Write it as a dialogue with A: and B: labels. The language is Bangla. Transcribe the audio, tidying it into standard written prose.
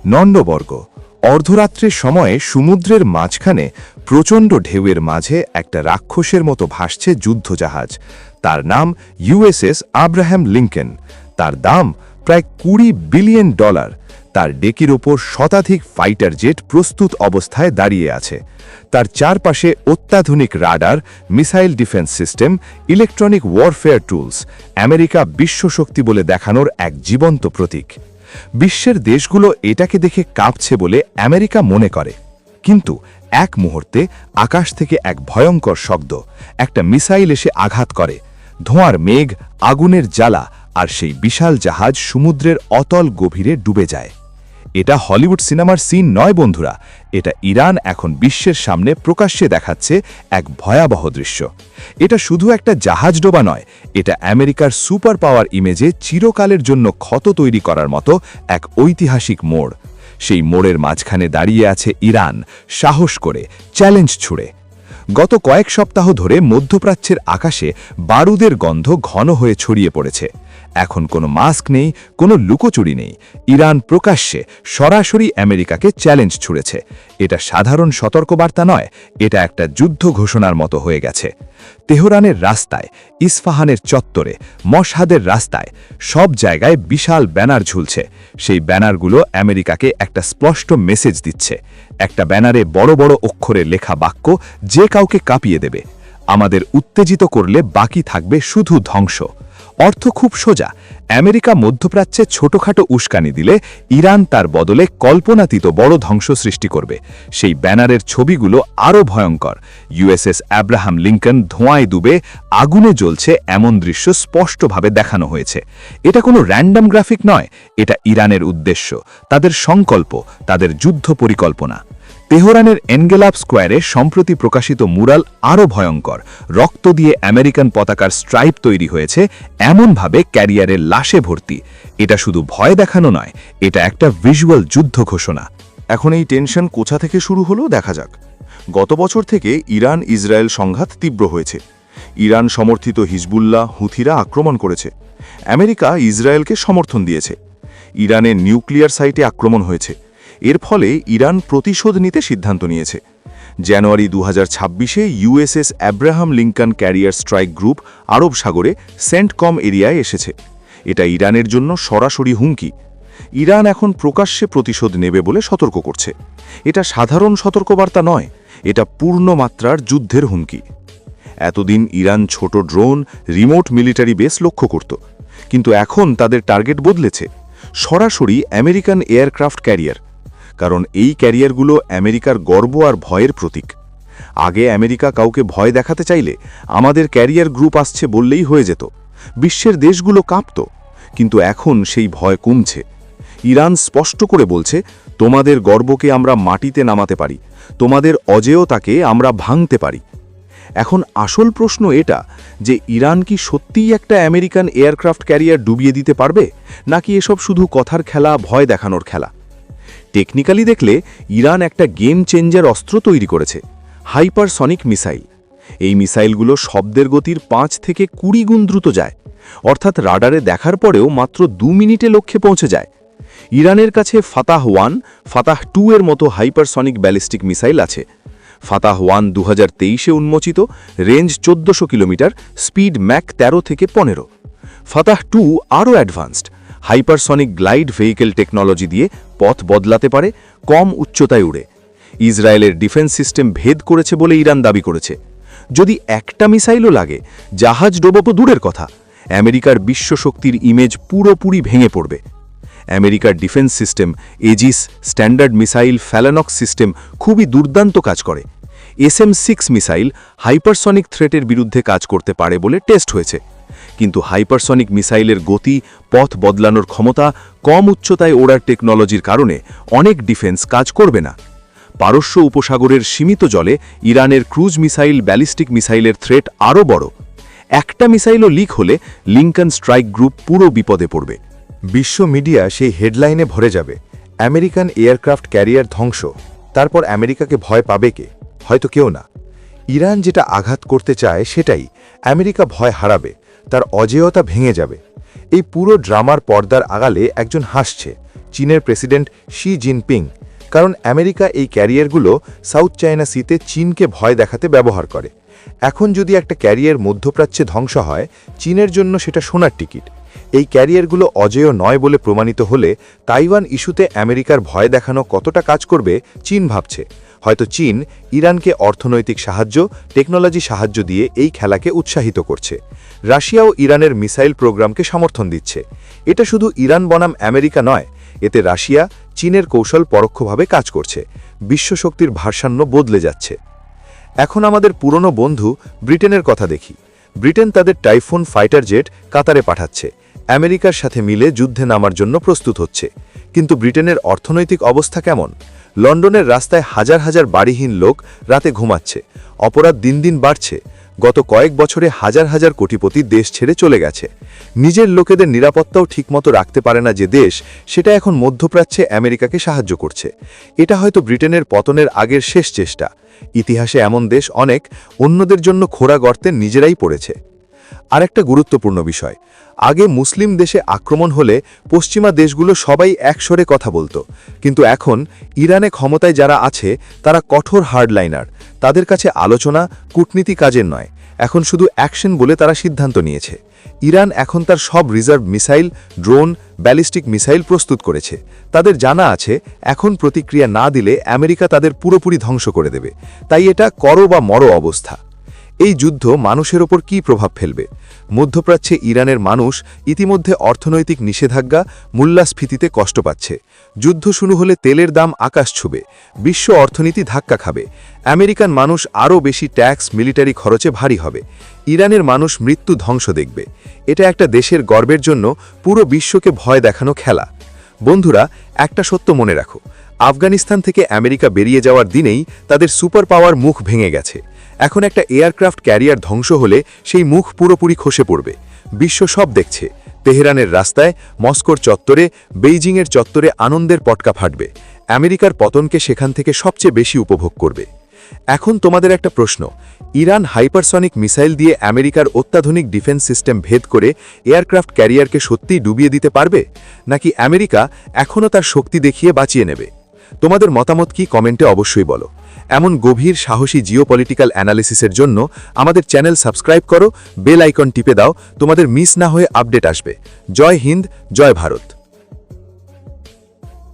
A: নন্ডবর্গ। অর্ধরাত্রের সময়ে সমুদ্রের মাঝখানে প্রচণ্ড ঢেউয়ের মাঝে একটা রাক্ষসের মতো ভাসছে যুদ্ধজাহাজ। তার নাম ইউএসএস আব্রাহাম লিঙ্কন। তার দাম প্রায় $20 বিলিয়ন। তার ডেকির ওপর শতাধিক ফাইটার জেট প্রস্তুত অবস্থায় দাঁড়িয়ে আছে। তার চারপাশে অত্যাধুনিক radar, missile defence system, electronic warfare tools, America বিশ্বশক্তি বলে দেখানোর এক জীবন্ত প্রতীক। বিশ্বের দেশগুলো এটাকে দেখে কাঁপছে বলে আমেরিকা মনে করে। কিন্তু এক মুহূর্তে আকাশ থেকে এক ভয়ঙ্কর শব্দ, একটা মিসাইল এসে আঘাত করে। ধোঁয়ার মেঘ, আগুনের জ্বালা, আর সেই বিশাল জাহাজ সমুদ্রের অতল গভীরে ডুবে যায়। এটা হলিউড সিনেমার সিন নয় বন্ধুরা, এটা ইরান এখন বিশ্বের সামনে প্রকাশ্যে দেখাচ্ছে এক ভয়াবহ দৃশ্য। এটা শুধু একটা জাহাজ ডোবা নয়, এটা আমেরিকার সুপার পাওয়ার ইমেজে চিরকালের জন্য ক্ষত তৈরি করার মতো এক ঐতিহাসিক মোড়। সেই মোড়ের মাঝখানে দাঁড়িয়ে আছে ইরান, সাহস করে, চ্যালেঞ্জ ছুড়ে। গত কয়েক সপ্তাহ ধরে মধ্যপ্রাচ্যের আকাশে বারুদের গন্ধ ঘন হয়ে ছড়িয়ে পড়েছে। এখন কোনো মাস্ক নেই, কোনো লুকোচুরি নেই। ইরান প্রকাশ্যে সরাসরি আমেরিকাকে চ্যালেঞ্জ ছুড়েছে। এটা সাধারণ সতর্কবার্তা নয়, এটা একটা যুদ্ধ ঘোষণার মতো হয়ে গেছে। তেহরানের রাস্তায়, ইস্পাহানের চত্বরে, মশহাদের রাস্তায়, সব জায়গায় বিশাল ব্যানার ঝুলছে। সেই ব্যানারগুলো আমেরিকাকে একটা স্পষ্ট মেসেজ দিচ্ছে। একটা ব্যানারে বড় বড় অক্ষরে লেখা বাক্য যে কাউকে কাঁপিয়ে দেবে। আমাদের উত্তেজিত করলে বাকি থাকবে শুধু ধ্বংস। অর্থ খুব সোজা, আমেরিকা মধ্যপ্রাচ্যে ছোটখাটো উস্কানি দিলে ইরান তার বদলে কল্পনাতীত বড় ধ্বংস সৃষ্টি করবে। সেই ব্যানারের ছবিগুলো আরও ভয়ঙ্কর। ইউএসএস আব্রাহাম লিঙ্কন ধোঁয়ায় ডুবে আগুনে জ্বলছে, এমন দৃশ্য স্পষ্টভাবে দেখানো হয়েছে। এটা কোনো র্যান্ডম গ্রাফিক নয়, এটা ইরানের উদ্দেশ্য, তাদের সংকল্প, তাদের যুদ্ধ পরিকল্পনা। তেহরানের এনগেলাব স্কোয়ারে সম্প্রতি প্রকাশিত মুরাল আরও ভয়ঙ্কর। রক্ত দিয়ে আমেরিকান পতাকার স্ট্রাইপ তৈরি হয়েছে, এমনভাবে ক্যারিয়ারের লাশে ভর্তি। এটা শুধু ভয় দেখানো নয়, এটা একটা ভিজুয়াল যুদ্ধ ঘোষণা।
B: এখন এই টেনশন কোথা থেকে শুরু হলো দেখা যাক। গত বছর থেকে ইরান ইসরায়েল সংঘাত তীব্র হয়েছে। ইরান সমর্থিত হিজবুল্লাহ, হুথিরা আক্রমণ করেছে। আমেরিকা ইসরায়েলকে সমর্থন দিয়েছে। ইরানের নিউক্লিয়ার সাইটে আক্রমণ হয়েছে। এর ফলে ইরান প্রতিশোধ নিতে সিদ্ধান্ত নিয়েছে। জানুয়ারি 2026-এ USS Abraham Lincoln carrier strike group আরব সাগরে সেন্টকম এরিয়ায় এসেছে। এটা ইরানের জন্য সরাসরি হুমকি। ইরান এখন প্রকাশ্যে প্রতিশোধ নেবে বলে সতর্ক করছে। এটা সাধারণ সতর্কবার্তা নয়, এটা পূর্ণমাত্রার যুদ্ধের হুমকি। এতদিন ইরান ছোট ড্রোন, রিমোট মিলিটারি বেস লক্ষ্য করত, কিন্তু এখন তাদের টার্গেট বদলেছে। সরাসরি আমেরিকান এয়ারক্রাফট ক্যারিয়ার। কারণ এই ক্যারিয়ারগুলো আমেরিকার গর্ব আর ভয়ের প্রতীক। আগে আমেরিকা কাউকে ভয় দেখাতে চাইলে আমাদের ক্যারিয়ার গ্রুপ আসছে বললেই হয়ে যেত, বিশ্বের দেশগুলো কাঁপত। কিন্তু এখন সেই ভয় কমছে। ইরান স্পষ্ট করে বলছে, তোমাদের গর্বকে আমরা মাটিতে নামাতে পারি, তোমাদের অজেয়তাকে আমরা ভাঙতে পারি। এখন আসল প্রশ্ন এটা যে ইরান কি সত্যিই একটা আমেরিকান এয়ারক্রাফট ক্যারিয়ার ডুবিয়ে দিতে পারবে, নাকি এসব শুধু কথার খেলা, ভয় দেখানোর খেলা? টেকনিক্যালি দেখলে ইরান একটা গেম চেঞ্জার অস্ত্র তৈরি করেছে, হাইপারসনিক মিসাইল। এই মিসাইলগুলো শব্দের গতির 5 থেকে 20 গুণ দ্রুত যায়, অর্থাৎ রাডারে দেখার পরেও মাত্র 2 মিনিটে লক্ষ্যে পৌঁছে যায়। ইরানের কাছে ফাতাহ 1, ফাতাহ 2 এর মতো হাইপারসনিক ব্যালিস্টিক মিসাইল আছে। ফাতাহ 1 2023-এ উন্মোচিত, রেঞ্জ 1400 কিলোমিটার, স্পিড ম্যাক 13 থেকে 15। ফাতাহ 2 আরও advanced, hypersonic glide vehicle technology দিয়ে পথ বদলাতে পারে, কম উচ্চতায় উড়ে। ইসরায়েলের ডিফেন্স সিস্টেম ভেদ করেছে বলে ইরান দাবি করেছে। যদি একটা মিসাইলও লাগে, জাহাজ ডোবাবো দূরের কথা, আমেরিকার বিশ্বশক্তির ইমেজ পুরোপুরি ভেঙে পড়বে। আমেরিকার defence system, Aegis, standard missile, Phalanx system খুবই দুর্দান্ত কাজ করে। SM-6 মিসাইল হাইপারসনিক থ্রেটের বিরুদ্ধে কাজ করতে পারে বলে টেস্ট হয়েছে। কিন্তু হাইপারসনিক মিসাইলের গতি, পথ বদলানোর ক্ষমতা, কম উচ্চতায় ওড়ার টেকনোলজির কারণে অনেক ডিফেন্স কাজ করবে না। পারস্য উপসাগরের সীমিত জলে ইরানের ক্রুজ মিসাইল, ব্যালিস্টিক মিসাইলের থ্রেট আরও বড়। একটা মিসাইলও লিক হলে লিঙ্কন স্ট্রাইক গ্রুপ পুরো বিপদে পড়বে।
A: বিশ্ব মিডিয়া সেই হেডলাইনে ভরে যাবে, আমেরিকান এয়ারক্রাফট ক্যারিয়ার ধ্বংস। তারপর আমেরিকাকে ভয় পাবে কে? হয়তো কেউ না। ইরান যেটা আঘাত করতে চায় সেটাই। আমেরিকা ভয় হারাবে, তার অজেয়তা ভেঙে যাবে। এই পুরো ড্রামার পর্দার আড়ালে একজন হাসছে, চীনের প্রেসিডেন্ট শি জিনপিং, কারণ আমেরিকা এই ক্যারিয়ারগুলো সাউথ চায়না সিতে চীনকে ভয় দেখাতে ব্যবহার করে। এখন যদি একটা ক্যারিয়ার মধ্যপ্রাচ্যে ধ্বংস হয়, চীনের জন্য সেটা সোনার টিকিট। এই ক্যারিয়ারগুলো অজেয় নয় বলে প্রমাণিত হলে তাইওয়ান ইস্যুতে আমেরিকার ভয় দেখানো কতটা কাজ করবে চীন ভাবছে। হয়তো চীন ইরানকে অর্থনৈতিক সাহায্য, টেকনোলজি সাহায্য দিয়ে এই খেলাকে উৎসাহিত করছে। রাশিয়াও ইরানের মিসাইল প্রোগ্রামকে সমর্থন দিচ্ছে। এটা শুধু ইরান বনাম আমেরিকা নয়, এতে রাশিয়া চীনের কৌশল পরোক্ষভাবে কাজ করছে। বিশ্বশক্তির ভারসাম্য বদলে যাচ্ছে। এখন আমাদের পুরনো বন্ধু ব্রিটেনের কথা দেখি। ব্রিটেন তাদের টাইফুন ফাইটার জেট কাতারে পাঠাচ্ছে, আমেরিকার সাথে মিলে যুদ্ধে নামার জন্য প্রস্তুত হচ্ছে। কিন্তু ব্রিটেনের অর্থনৈতিক অবস্থা কেমন? লন্ডনের রাস্তায় হাজার হাজার বাড়িহীন লোক রাতে ঘুমাচ্ছে। অপরাধ দিন দিন বাড়ছে। গত কয়েক বছরে হাজার হাজার কোটিপতি দেশ ছেড়ে চলে গেছে। নিজের লোকেদের নিরাপত্তাও ঠিকমতো রাখতে পারে না যে দেশ, সেটা এখন মধ্যপ্রাচ্যে আমেরিকাকে সাহায্য করছে। এটা হয়তো ব্রিটেনের পতনের আগের শেষ চেষ্টা। ইতিহাসে এমন দেশ অনেক অন্যদের জন্য খোঁড়া গর্তে নিজেরাই পড়েছে। আরেকটা গুরুত্বপূর্ণ বিষয়, আগে মুসলিম দেশে আক্রমণ হলে পশ্চিমা দেশগুলো সবাই একসরে কথা বলতো, কিন্তু এখন ইরানে ক্ষমতায় যারা আছে তারা কঠোর হার্ডলাইনার। তাদের কাছে আলোচনা কূটনীতি কাজের নয়, এখন শুধু অ্যাকশন বলে তারা সিদ্ধান্ত নিয়েছে। ইরান এখন তার সব reserve missile, drone, ballistic missile প্রস্তুত করেছে। তাদের জানা আছে এখন প্রতিক্রিয়া না দিলে আমেরিকা তাদের পুরোপুরি ধ্বংস করে দেবে। তাই এটা করো বা মরো অবস্থা। এই যুদ্ধ মানুষের ওপর কী প্রভাব ফেলবে? মধ্যপ্রাচ্যে ইরানের মানুষ ইতিমধ্যে অর্থনৈতিক নিষেধাজ্ঞা, মূল্যস্ফীতিতে কষ্ট পাচ্ছে। যুদ্ধ শুরু হলে তেলের দাম আকাশ ছুবে, বিশ্ব অর্থনীতি ধাক্কা খাবে। আমেরিকান মানুষ আরও বেশি ট্যাক্স, মিলিটারি খরচে ভারী হবে। ইরানের মানুষ মৃত্যু ধ্বংস দেখবে। এটা একটা দেশের গর্বের জন্য পুরো বিশ্বকে ভয় দেখানো খেলা। বন্ধুরা, একটা সত্য মনে রাখো, আফগানিস্তান থেকে আমেরিকা বেরিয়ে যাওয়ার দিনেই তাদের সুপার পাওয়ার মুখ ভেঙে গেছে। এখন একটা এয়ারক্রাফট ক্যারিয়ার ধ্বংস হলে সেই মুখ পুরোপুরি খসে পড়বে। বিশ্ব সব দেখছে। তেহরানের রাস্তায়, মস্কোর চত্বরে, বেইজিংয়ের চত্বরে আনন্দের পটকা ফাটবে। আমেরিকার পতনকে সেখান থেকে সবচেয়ে বেশি উপভোগ করবে। এখন তোমাদের একটা প্রশ্ন, ইরান হাইপারসনিক মিসাইল দিয়ে আমেরিকার অত্যাধুনিক ডিফেন্স সিস্টেম ভেদ করে এয়ারক্রাফট ক্যারিয়ারকে সত্যিই ডুবিয়ে দিতে পারবে, নাকি আমেরিকা এখনও তার শক্তি দেখিয়ে বাঁচিয়ে নেবে? তোমাদের মতামত কি কমেন্টে অবশ্যই বলো। এমন গভীর সাহসী জিওপলিটিক্যাল অ্যানালিসিসের জন্য আমাদের চ্যানেল সাবস্ক্রাইব করো, বেল আইকন টিপে দাও, তোমাদের মিস না হয়ে আপডেট আসবে। জয় হিন্দ, জয় ভারত।